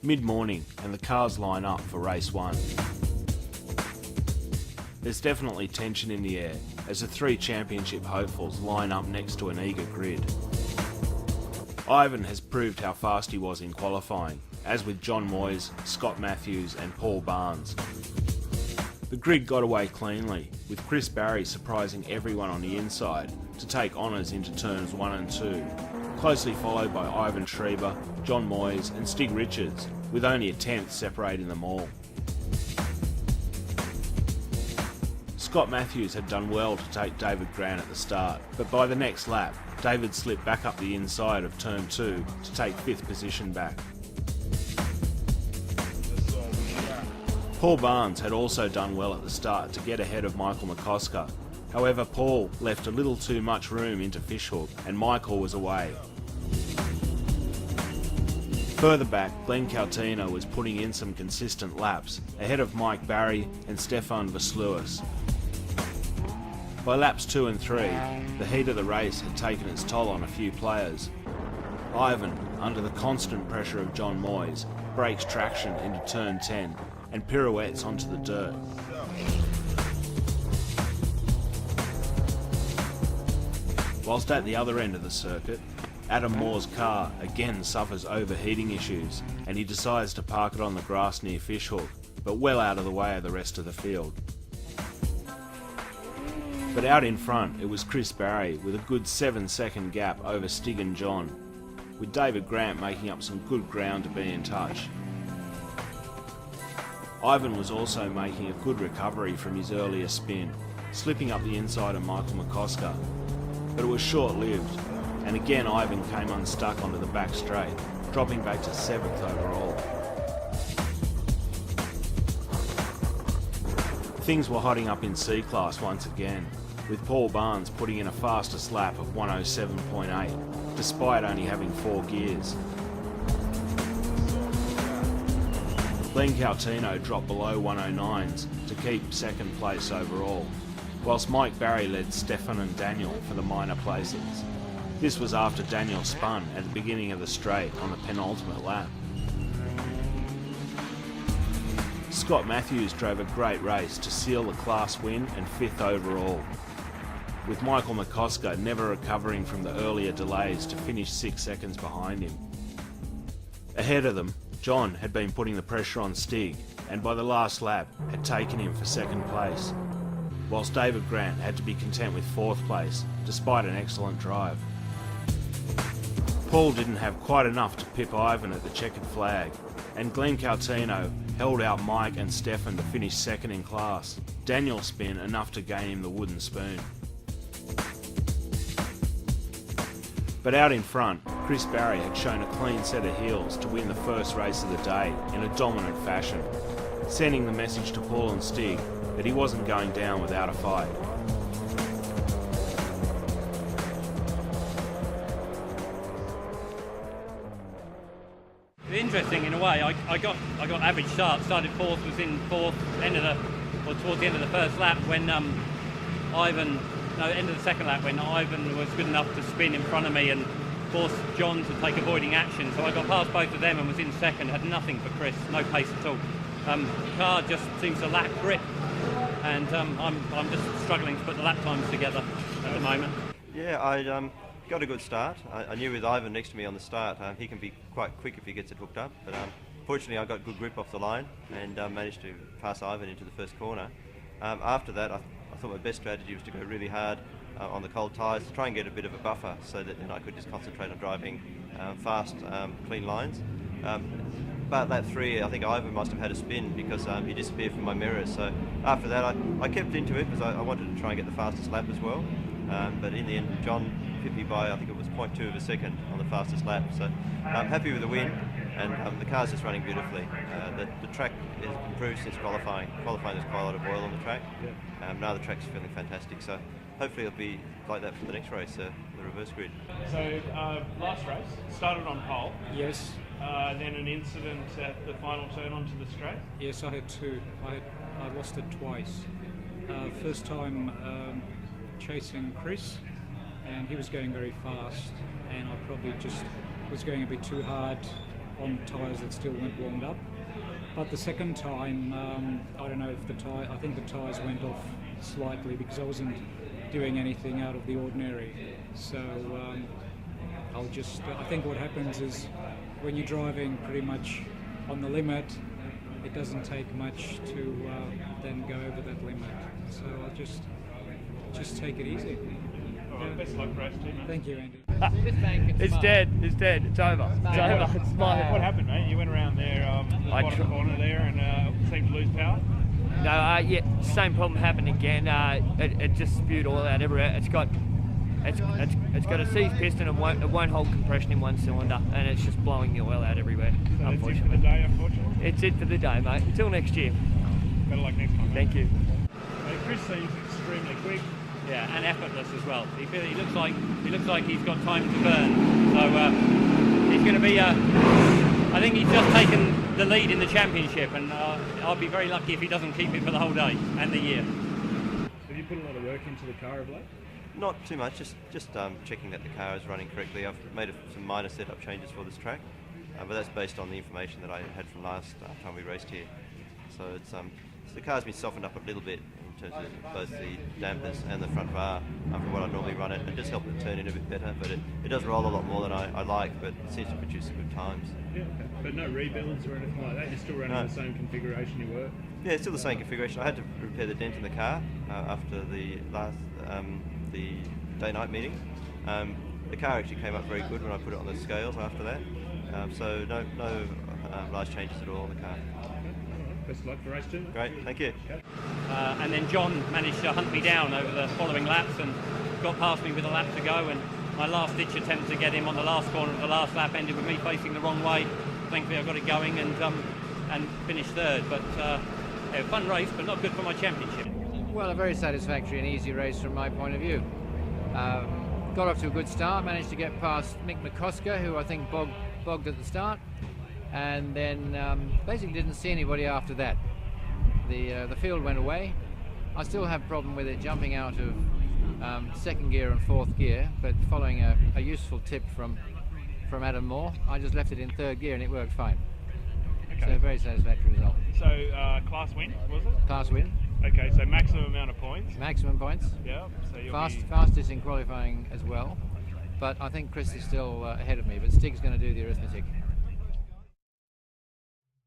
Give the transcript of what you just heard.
Mid-morning and the cars line up for race 1. There's definitely tension in the air as the 3 championship hopefuls line up next to an eager grid. Ivan has proved how fast he was in qualifying, as with John Moyes, Scott Matthews and Paul Barnes. The grid got away cleanly, with Chris Barry surprising everyone on the inside to take honours into turns 1 and 2, closely followed by Ivan Schreiber, John Moyes and Stig Richards, with only a tenth separating them all. Scott Matthews had done well to take David Grant at the start, but by the next lap, David slipped back up the inside of turn 2 to take 5th position back. Paul Barnes had also done well at the start to get ahead of Michael McCosker. However, Paul left a little too much room into Fishhook and Michael was away. Further back, Glenn Caltino was putting in some consistent laps, ahead of Mike Barry and Stefan Versluis. By laps 2 and 3, the heat of the race had taken its toll on a few players. Ivan, under the constant pressure of John Moyes, breaks traction into turn 10 and pirouettes onto the dirt. Whilst at the other end of the circuit, Adam Moore's car again suffers overheating issues and he decides to park it on the grass near Fishhook, but well out of the way of the rest of the field. But out in front, it was Chris Barry with a good 7-second gap over Stig and John, with David Grant making up some good ground to be in touch. Ivan was also making a good recovery from his earlier spin, slipping up the inside of Michael McCosker, but it was short-lived, and again Ivan came unstuck onto the back straight, dropping back to 7th overall. Things were hotting up in C-Class once again, with Paul Barnes putting in a fastest lap of 107.8, despite only having 4 gears. Glenn Caltino dropped below 109s to keep 2nd place overall, whilst Mike Barry led Stefan and Daniel for the minor places. This was after Daniel spun at the beginning of the straight on the penultimate lap. Scott Matthews drove a great race to seal the class win and 5th overall, with Michael McCosker never recovering from the earlier delays to finish 6 seconds behind him. Ahead of them, John had been putting the pressure on Stig and by the last lap had taken him for 2nd place, whilst David Grant had to be content with 4th place despite an excellent drive. Paul didn't have quite enough to pip Ivan at the checkered flag, and Glenn Caltino held out Mike and Stefan to finish 2nd in class. Daniel spin enough to gain him the wooden spoon. But out in front, Chris Barry had shown a clean set of heels to win the first race of the day in a dominant fashion, sending the message to Paul and Stig that he wasn't going down without a fight. Interesting in a way. I got average start, started 4th, was in 4th, towards the end of the first lap when end of the 2nd lap when Ivan was good enough to spin in front of me and forced John to take avoiding action. So I got past both of them and was in 2nd, had nothing for Chris, no pace at all. The car just seems to lack grip, and I'm just struggling to put the lap times together at the moment. Yeah, I got a good start. I knew with Ivan next to me on the start, he can be quite quick if he gets it hooked up, but fortunately I got good grip off the line and managed to pass Ivan into the first corner. After that, I thought my best strategy was to go really hard on the cold tyres to try and get a bit of a buffer so that then I could just concentrate on driving fast, clean lines. About lap 3, I think Ivan must have had a spin because he disappeared from my mirrors. So after that, I kept into it because I wanted to try and get the fastest lap as well. But in the end, John hit me by, I think it was 0.2 of a second on the fastest lap. So I'm happy with the win, and the car's just running beautifully. The track has improved since qualifying. Qualifying, there's quite a lot of oil on the track. Now the track's feeling fantastic. So hopefully it'll be like that for the next race, the reverse grid. So last race, started on pole. Yes. Then an incident at the final turn onto the straight. Yes, I had 2. I lost it twice. First time chasing Chris, and he was going very fast, and I probably just was going a bit too hard on tyres that still weren't warmed up. But the second time, I don't know if I think the tyres went off slightly because I wasn't doing anything out of the ordinary. So I think what happens is when you're driving pretty much on the limit, it doesn't take much to then go over that limit. So I'll just take it easy. All right, best luck for us, too, mate. Thank you, Andy. It's dead. It's dead. It's over. It's over. It's mine. What happened, mate? You went around there, the bottom corner there, and seemed to lose power. No, yeah, same problem happened again. It just spewed all out everywhere. It's got a seized piston and it won't hold compression in one cylinder, and it's just blowing the oil out everywhere. So unfortunately, that's it for the day, unfortunately. it's it for the day, mate. Until next year. Better luck next time, mate. Thank you. Chris seems extremely quick. Yeah, and effortless as well. He looks like he's got time to burn. So he's going to be. I think he's just taken the lead in the championship, and I'll be very lucky if he doesn't keep it for the whole day and the year. Have you put a lot of work into the car of late? Not too much, just checking that the car is running correctly. I've made some minor setup changes for this track, but that's based on the information that I had from last time we raced here. So the car's been softened up a little bit in terms of both the dampers and the front bar from what I normally run it. It just helped it turn in a bit better, but it does roll a lot more than I like, but it seems to produce good times. Yeah, okay. But no rebuilds or anything like that? You're still running the same configuration you were? Yeah, it's still the same configuration. I had to repair the dent in the car after the last the day-night meeting. The car actually came up very good when I put it on the scales after that. So no large changes at all on the car. Best of luck for race 2. Great, thank you. And then John managed to hunt me down over the following laps and got past me with a lap to go, and my last-ditch attempt to get him on the last corner of the last lap ended with me facing the wrong way. Thankfully I got it going and finished third, but a fun race, but not good for my championship. Well, a very satisfactory and easy race from my point of view. Got off to a good start, managed to get past Mick McCosker, who I think bogged at the start, and then basically didn't see anybody after that. The field went away. I still have a problem with it jumping out of second gear and fourth gear, but following a useful tip from Adam Moore, I just left it in third gear and it worked fine. Okay. So a very satisfactory result. So class win, was it? Class win. Okay, so maximum amount of points. Maximum points. Yeah. So you'll Fastest in qualifying as well. But I think Chris is still ahead of me, but Stig's going to do the arithmetic.